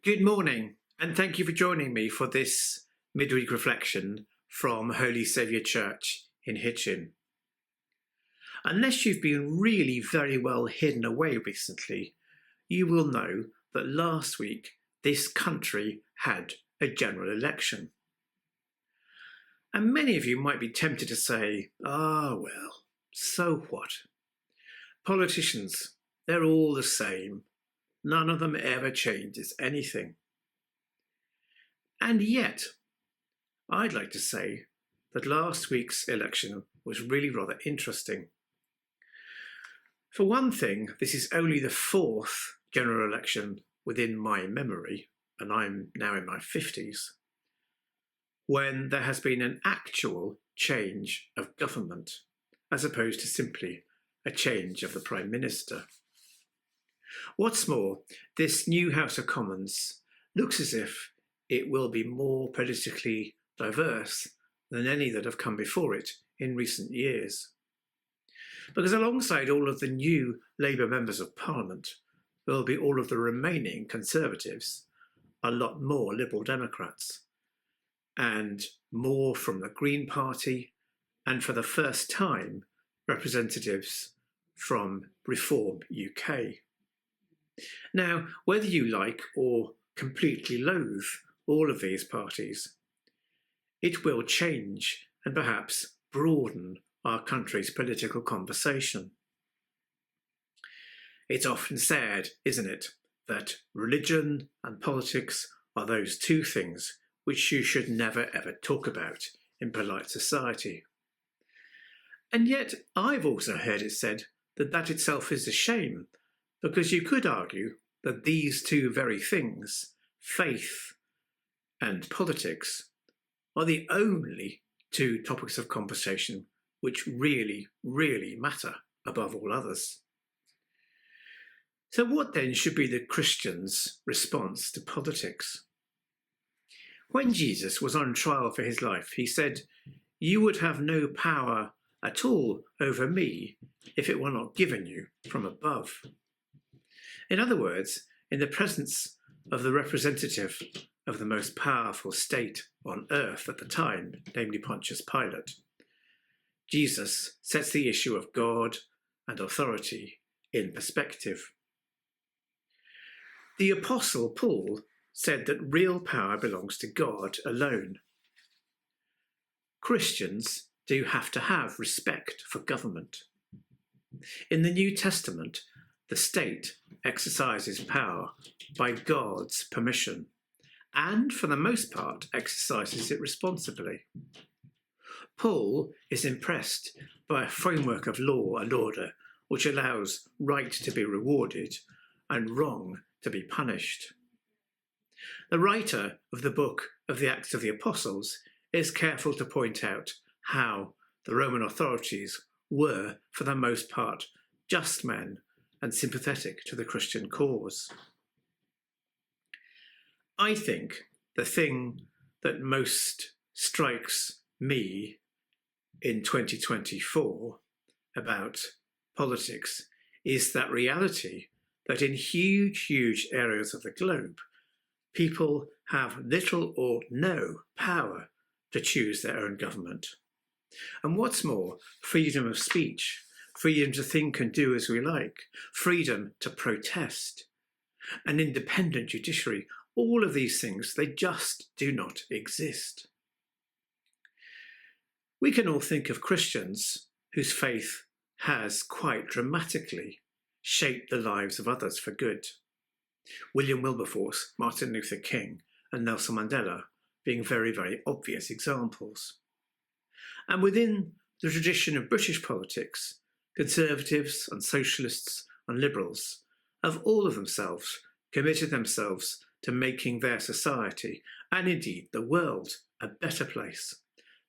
Good morning, and thank you for joining me for this midweek reflection from Holy Saviour Church in Hitchin. Unless you've been really very well hidden away recently, you will know that last week this country had a general election. And many of you might be tempted to say, well, so what? Politicians, they're all the same. None of them ever changes anything. And yet, I'd like to say that last week's election was really rather interesting. For one thing, this is only the fourth general election within my memory, and I'm now in my 50s, when there has been an actual change of government, as opposed to simply a change of the Prime Minister. What's more, this new House of Commons looks as if it will be more politically diverse than any that have come before it in recent years. Because alongside all of the new Labour members of Parliament, there will be all of the remaining Conservatives, a lot more Liberal Democrats, and more from the Green Party, and for the first time, representatives from Reform UK. Now, whether you like or completely loathe all of these parties, it will change and perhaps broaden our country's political conversation. It's often said, isn't it, that religion and politics are those two things which you should never ever talk about in polite society. And yet I've also heard it said that that itself is a shame, because you could argue that these two very things, faith and politics, are the only two topics of conversation which really, really matter above all others. So what then should be the Christian's response to politics? When Jesus was on trial for his life, he said, "You would have no power at all over me if it were not given you from above." In other words, in the presence of the representative of the most powerful state on earth at the time, namely Pontius Pilate, Jesus sets the issue of God and authority in perspective. The Apostle Paul said that real power belongs to God alone. Christians do have to have respect for government. In the New Testament, the state exercises power by God's permission, and for the most part exercises it responsibly. Paul is impressed by a framework of law and order which allows right to be rewarded and wrong to be punished. The writer of the book of the Acts of the Apostles is careful to point out how the Roman authorities were, for the most part, just men and sympathetic to the Christian cause. I think the thing that most strikes me in 2024 about politics is that reality that in huge areas of the globe, people have little or no power to choose their own government. And what's more, freedom of speech, freedom to think and do as we like, freedom to protest, an independent judiciary, all of these things, they just do not exist. We can all think of Christians whose faith has quite dramatically shaped the lives of others for good. William Wilberforce, Martin Luther King, and Nelson Mandela being very, very obvious examples. And within the tradition of British politics, Conservatives and Socialists and Liberals have all of themselves committed themselves to making their society, and indeed the world, a better place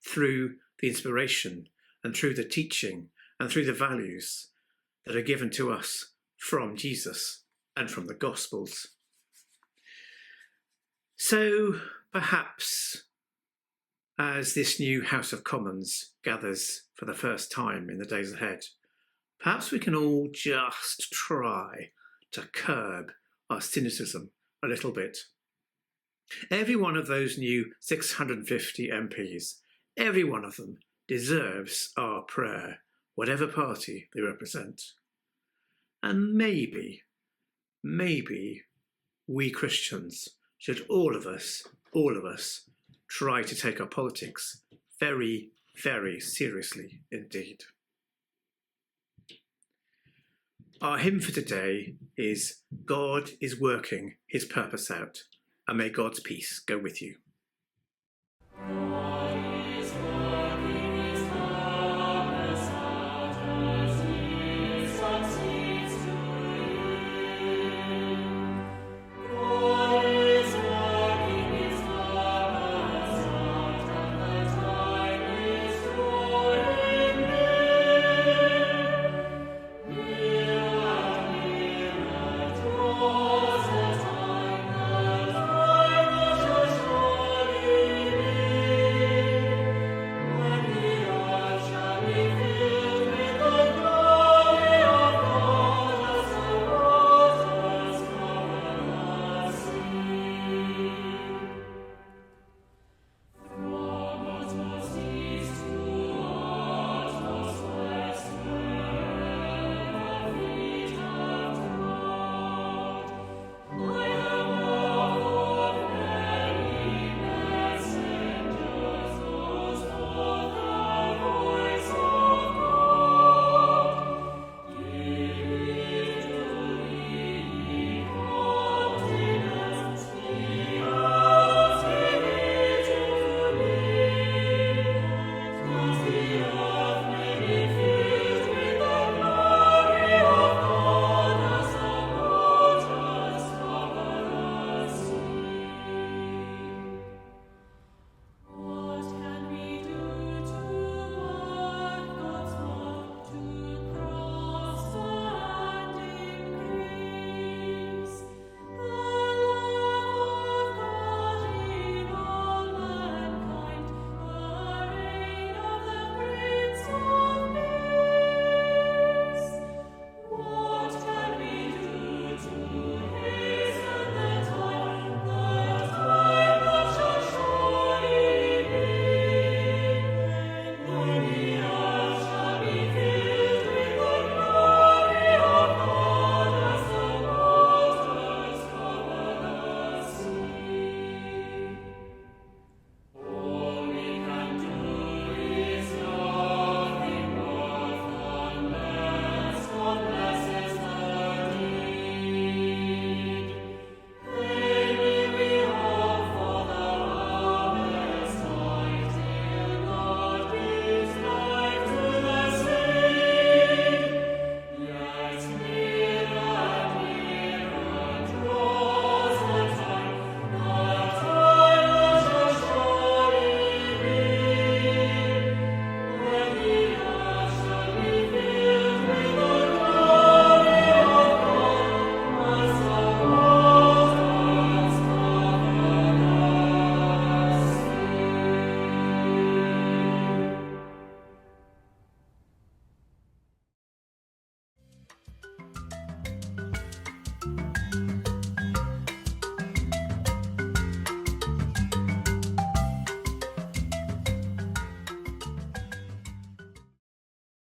through the inspiration and through the teaching and through the values that are given to us from Jesus and from the Gospels. So perhaps as this new House of Commons gathers for the first time in the days ahead, perhaps we can all just try to curb our cynicism a little bit Every one of those new 650 MPs, every one of them deserves our prayer, whatever party they represent. And maybe we Christians should all of us, try to take our politics very, very seriously indeed. Our hymn for today is God is working his purpose out, and may God's peace go with you.